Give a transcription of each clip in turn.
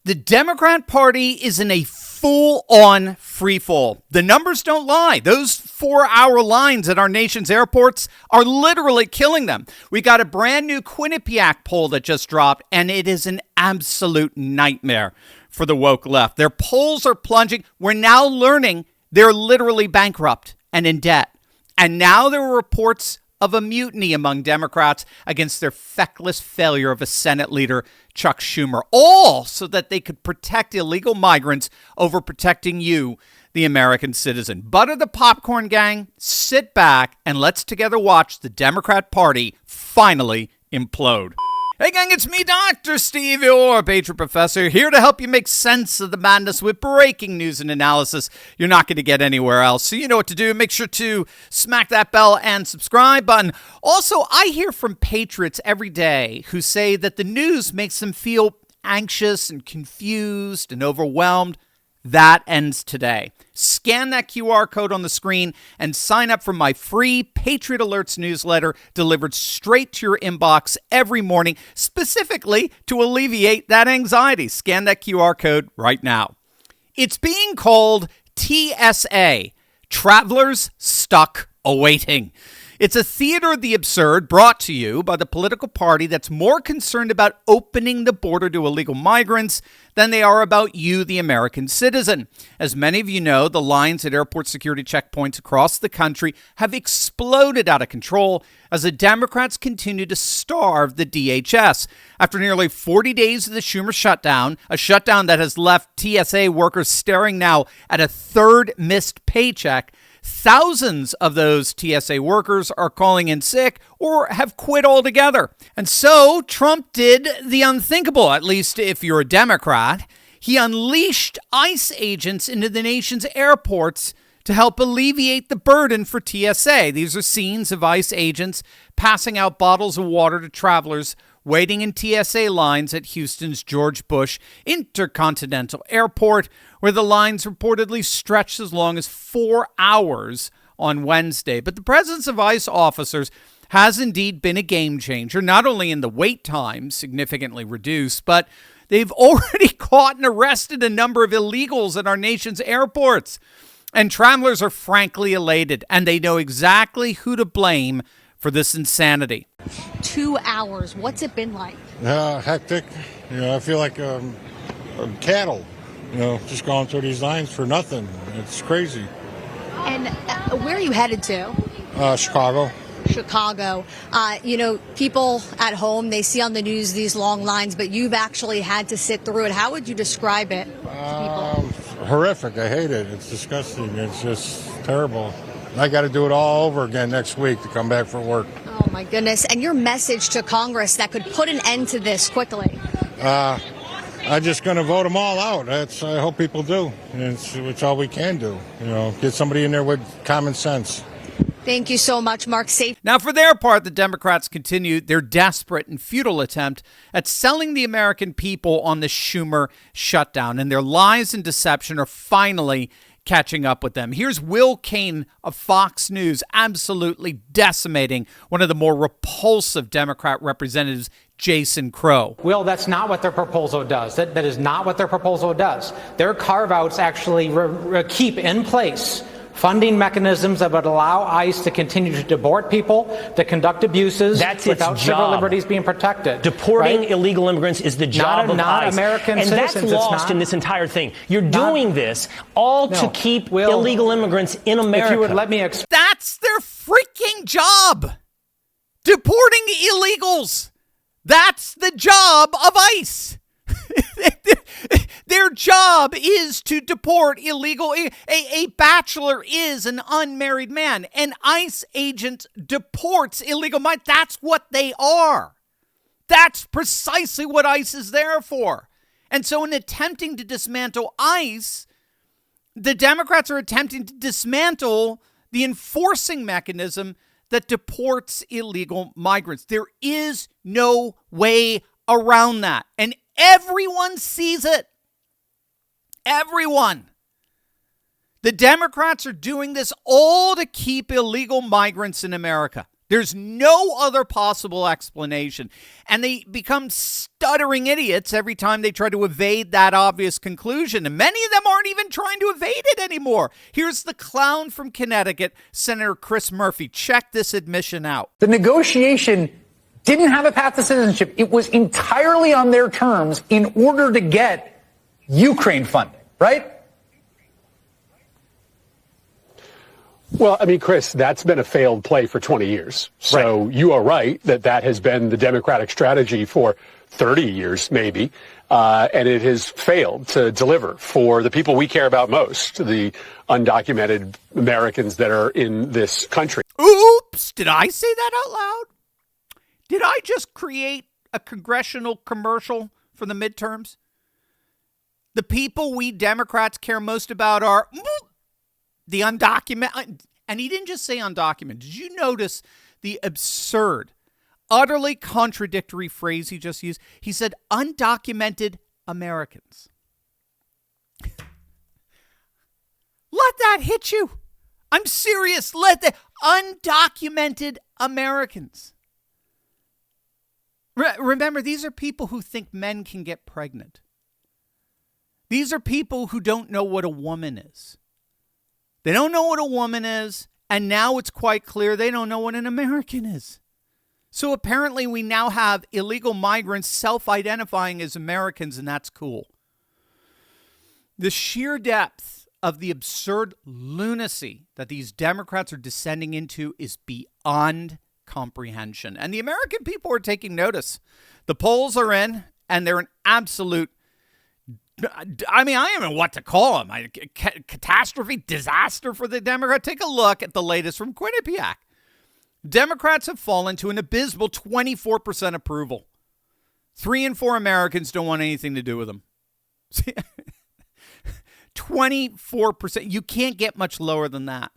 The Democrat Party is in a full-on freefall. The numbers don't lie. Those 4-hour lines at our nation's airports are literally killing them. We got a brand new Quinnipiac poll that just dropped, and it is an absolute nightmare for the woke left. Their polls are plunging. We're now learning they're literally bankrupt and in debt. And now there are reports of a mutiny among Democrats against their feckless failure of a Senate leader, Chuck Schumer, all so that they could protect illegal migrants over protecting you, the American citizen. Butter the popcorn, gang, sit back, and let's together watch the Democrat Party finally implode. Hey gang, it's me, Dr. Steve, your Patriot Professor, here to help you make sense of the madness with breaking news and analysis you're not going to get anywhere else. So you know what to do. Make sure to smack that bell and subscribe button. Also, I hear from patriots every day who say that the news makes them feel anxious and confused and overwhelmed. That ends today. Scan that QR code on the screen and sign up for my free Patriot Alerts newsletter delivered straight to your inbox every morning, specifically to alleviate that anxiety. Scan that QR code right now. It's being called TSA, Travelers Stuck Awaiting. It's a theater of the absurd brought to you by the political party that's more concerned about opening the border to illegal migrants than they are about you, the American citizen. As many of you know, the lines at airport security checkpoints across the country have exploded out of control as the Democrats continue to starve the DHS. After nearly 40 days of the Schumer shutdown, a shutdown that has left TSA workers staring now at a third missed paycheck, thousands of those TSA workers are calling in sick or have quit altogether. And so Trump did the unthinkable, at least if you're a Democrat. He unleashed ICE agents into the nation's airports to help alleviate the burden for TSA. These are scenes of ICE agents passing out bottles of water to travelers waiting in TSA lines at Houston's George Bush Intercontinental Airport, where the lines reportedly stretched as long as 4 hours on Wednesday. But the presence of ICE officers has indeed been a game changer, not only in the wait time significantly reduced, but they've already caught and arrested a number of illegals at our nation's airports. And travelers are frankly elated, and they know exactly who to blame for this insanity. 2 hours. What's it been like? Hectic. I feel like cattle, just going through these lines for nothing. It's crazy. And where are you headed to? Chicago. Chicago. People at home, they see on the news these long lines, but you've actually had to sit through it. How would you describe it to people? Horrific. I hate it. It's disgusting. It's just terrible. I got to do it all over again next week to come back for work. Oh, my goodness. And your message to Congress that could put an end to this quickly? I'm just going to vote them all out. I hope people do. It's all we can do. Get somebody in there with common sense. Thank you so much, Mark. Safe. Now, for their part, the Democrats continue their desperate and futile attempt at selling the American people on the Schumer shutdown, and their lies and deception are finally catching up with them. Here's Will Cain of Fox News absolutely decimating one of the more repulsive Democrat representatives, Jason Crow. Will, that's not what their proposal does. That is not what their proposal does. Their carve-outs actually keep in place funding mechanisms that would allow ICE to continue to deport people, to conduct abuses without civil liberties being protected. Deporting illegal immigrants is the job of not ICE. American and citizens. that's lost in this entire thing. You're doing this all to keep illegal immigrants in America. If you would let me That's their freaking job. Deporting illegals. That's the job of ICE. Their job is to deport illegal. A bachelor is an unmarried man. An ICE agent deports illegal migrants. That's what they are. That's precisely what ICE is there for. And so in attempting to dismantle ICE, the Democrats are attempting to dismantle the enforcing mechanism that deports illegal migrants. There is no way around that. And everyone sees it. Everyone. The Democrats are doing this all to keep illegal migrants in America. There's no other possible explanation. And they become stuttering idiots every time they try to evade that obvious conclusion. And many of them aren't even trying to evade it anymore. Here's the clown from Connecticut, Senator Chris Murphy. Check this admission out. The negotiation didn't have a path to citizenship. It was entirely on their terms in order to get Ukraine funding, right? Well, I mean, Chris, that's been a failed play for 20 years. So right. You are right that has been the Democratic strategy for 30 years, maybe. And it has failed to deliver for the people we care about most, the undocumented Americans that are in this country. Oops! Did I say that out loud? Did I just create a congressional commercial for the midterms? The people we Democrats care most about are the undocumented. And he didn't just say undocumented. Did you notice the absurd, utterly contradictory phrase he just used? He said undocumented Americans. Let that hit you. I'm serious. Let the undocumented Americans. Remember, these are people who think men can get pregnant. These are people who don't know what a woman is. They don't know what a woman is, and now it's quite clear they don't know what an American is. So apparently we now have illegal migrants self-identifying as Americans, and that's cool. The sheer depth of the absurd lunacy that these Democrats are descending into is beyond comprehension. And the American people are taking notice. The polls are in, and they're an absolute, I mean, I don't know what to call them. Catastrophe, disaster for the Democrats. Take a look at the latest from Quinnipiac. Democrats have fallen to an abysmal 24% approval. 3 in 4 Americans don't want anything to do with them. 24%. You can't get much lower than that.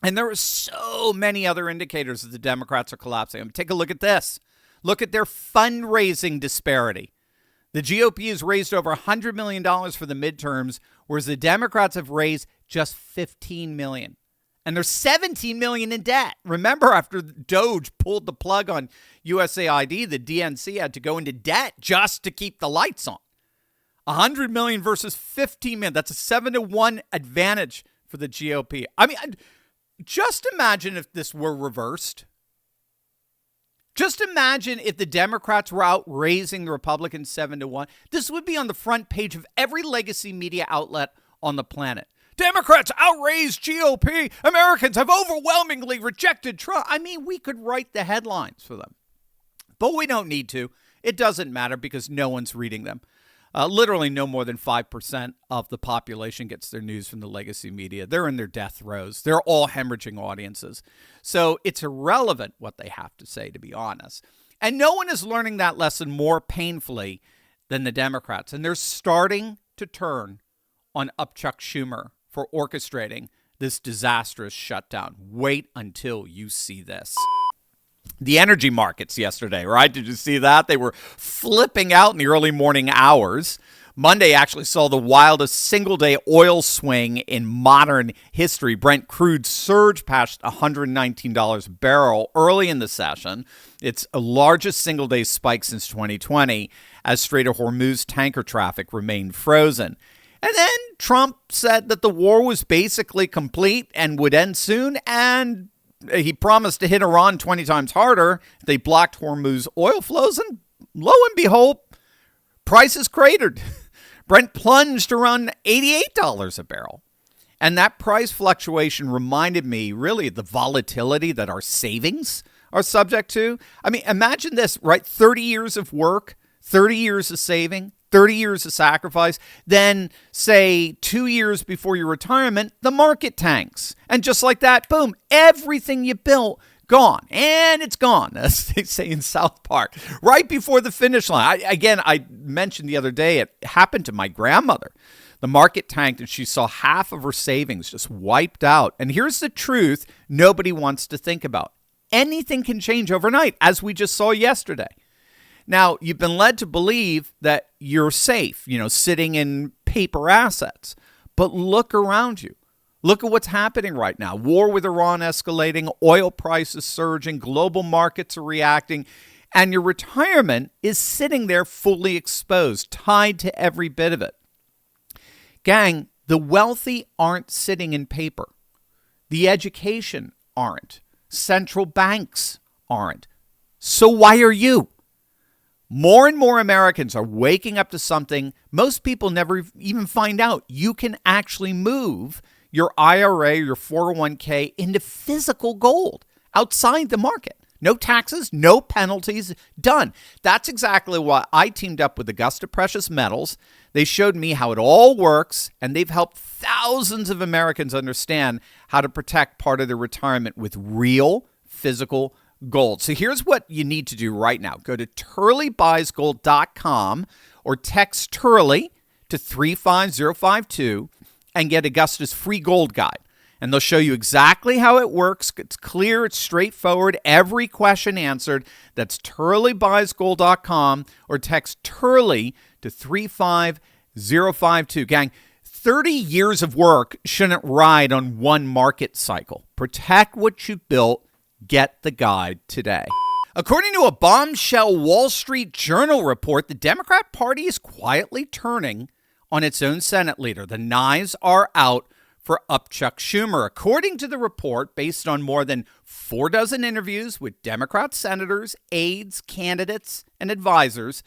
And there are so many other indicators that the Democrats are collapsing. I mean, take a look at this. Look at their fundraising disparity. The GOP has raised over $100 million for the midterms, whereas the Democrats have raised just $15 million. And they're $17 million in debt. Remember, after Doge pulled the plug on USAID, the DNC had to go into debt just to keep the lights on. $100 million versus $15 million. That's a 7-1 advantage for the GOP. I mean, just imagine if this were reversed. Just imagine if the Democrats were out raising the Republicans 7-1. This would be on the front page of every legacy media outlet on the planet. Democrats outraised GOP. Americans have overwhelmingly rejected Trump. I mean, we could write the headlines for them. But we don't need to. It doesn't matter because no one's reading them. Literally no more than 5% of the population gets their news from the legacy media. They're in their death throes. They're all hemorrhaging audiences. So it's irrelevant what they have to say, to be honest. And no one is learning that lesson more painfully than the Democrats. And they're starting to turn on Chuck Schumer for orchestrating this disastrous shutdown. Wait until you see this. The energy markets yesterday, right? Did you see that? They were flipping out in the early morning hours. Monday actually saw the wildest single-day oil swing in modern history. Brent crude surged past $119 a barrel early in the session. It's the largest single-day spike since 2020 as Strait of Hormuz tanker traffic remained frozen. And then Trump said that the war was basically complete and would end soon, and he promised to hit Iran 20 times harder. They blocked Hormuz oil flows, and lo and behold, prices cratered. Brent plunged around $88 a barrel. And that price fluctuation reminded me, really, the volatility that our savings are subject to. I mean, imagine this, right? 30 years of work, 30 years of saving, 30 years of sacrifice, then say 2 years before your retirement, the market tanks. And just like that, boom, everything you built, gone. And it's gone, as they say in South Park, right before the finish line. I mentioned the other day, it happened to my grandmother. The market tanked and she saw half of her savings just wiped out. And here's the truth nobody wants to think about. Anything can change overnight, as we just saw yesterday. Now, you've been led to believe that you're safe, sitting in paper assets. But look around you. Look at what's happening right now. War with Iran escalating, oil prices surging, global markets are reacting, and your retirement is sitting there fully exposed, tied to every bit of it. Gang, the wealthy aren't sitting in paper. The education aren't. Central banks aren't. So why are you? More and more Americans are waking up to something most people never even find out. You can actually move your IRA, your 401k into physical gold outside the market. No taxes, no penalties, done. That's exactly why I teamed up with Augusta Precious Metals. They showed me how it all works, and they've helped thousands of Americans understand how to protect part of their retirement with real physical gold. So here's what you need to do right now. Go to turleybuysgold.com or text Turley to 35052 and get Augusta's free gold guide. And they'll show you exactly how it works. It's clear, it's straightforward, every question answered. That's turleybuysgold.com or text Turley to 35052. Gang, 30 years of work shouldn't ride on one market cycle. Protect what you built. Get the guide today. According to a bombshell Wall Street Journal report, the Democrat Party is quietly turning on its own Senate leader. The knives are out for Chuck Schumer. According to the report, based on more than 4 dozen interviews with Democrat senators, aides, candidates, and advisors,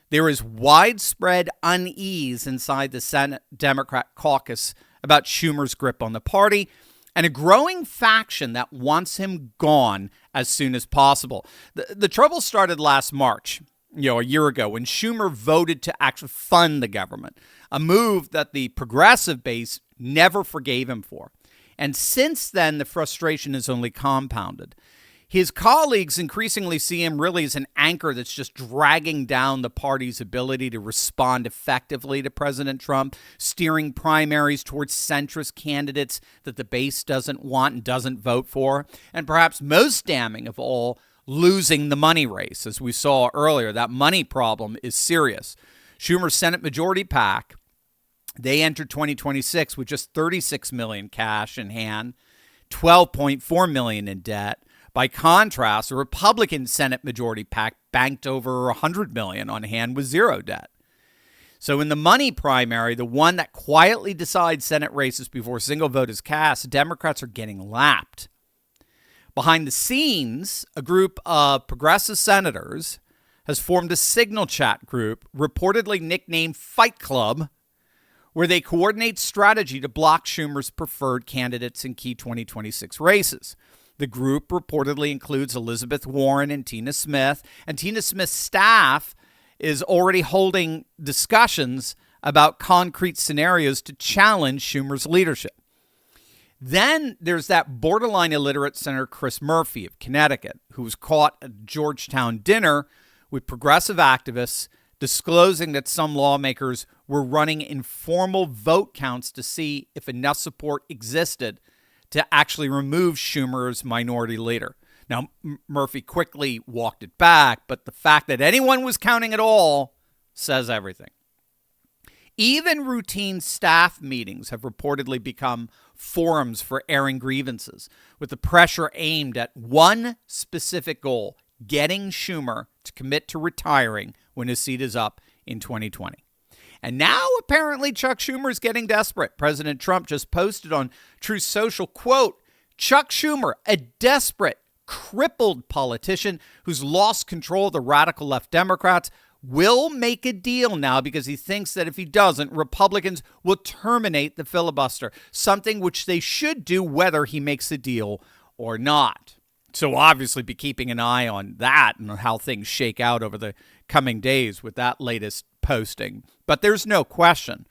there is widespread unease inside the Senate Democrat caucus about Schumer's grip on the party and a growing faction that wants him gone as soon as possible. The trouble started last March, a year ago, when Schumer voted to actually fund the government, a move that the progressive base never forgave him for. And since then, the frustration has only compounded. His colleagues increasingly see him really as an anchor that's just dragging down the party's ability to respond effectively to President Trump, steering primaries towards centrist candidates that the base doesn't want and doesn't vote for, and perhaps most damning of all, losing the money race. As we saw earlier, that money problem is serious. Schumer's Senate Majority PAC, they entered 2026 with just $36 million cash in hand, $12.4 million in debt. By contrast, a Republican Senate Majority PAC banked over $100 million on hand with zero debt. So in the money primary, the one that quietly decides Senate races before a single vote is cast, Democrats are getting lapped. Behind the scenes, a group of progressive senators has formed a signal chat group, reportedly nicknamed Fight Club, where they coordinate strategy to block Schumer's preferred candidates in key 2026 races. The group reportedly includes Elizabeth Warren and Tina Smith, and Tina Smith's staff is already holding discussions about concrete scenarios to challenge Schumer's leadership. Then there's that borderline illiterate Senator Chris Murphy of Connecticut, who was caught at a Georgetown dinner with progressive activists disclosing that some lawmakers were running informal vote counts to see if enough support existed to actually remove Schumer as minority leader. Now, Murphy quickly walked it back, but the fact that anyone was counting at all says everything. Even routine staff meetings have reportedly become forums for airing grievances, with the pressure aimed at one specific goal: getting Schumer to commit to retiring when his seat is up in 2020. And now, apparently, Chuck Schumer is getting desperate. President Trump just posted on Truth Social, quote, Chuck Schumer, a desperate, crippled politician who's lost control of the radical left Democrats, will make a deal now because he thinks that if he doesn't, Republicans will terminate the filibuster, something which they should do whether he makes a deal or not. So obviously be keeping an eye on that and how things shake out over the coming days with that latest posting. But there's no question.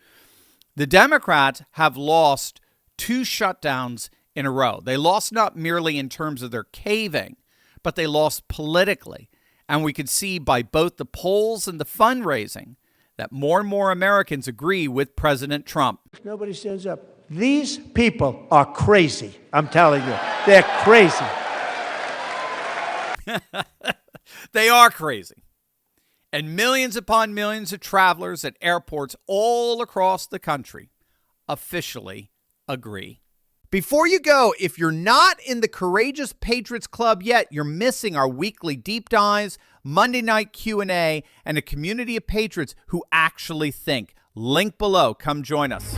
The Democrats have lost 2 shutdowns in a row. They lost not merely in terms of their caving, but they lost politically. And we could see by both the polls and the fundraising that more and more Americans agree with President Trump. Nobody stands up. These people are crazy. I'm telling you, they're crazy. They are crazy. And millions upon millions of travelers at airports all across the country officially agree. Before you go, if you're not in the Courageous Patriots Club yet, you're missing our weekly deep dives, Monday night Q&A, and a community of patriots who actually think. Link below. Come join us.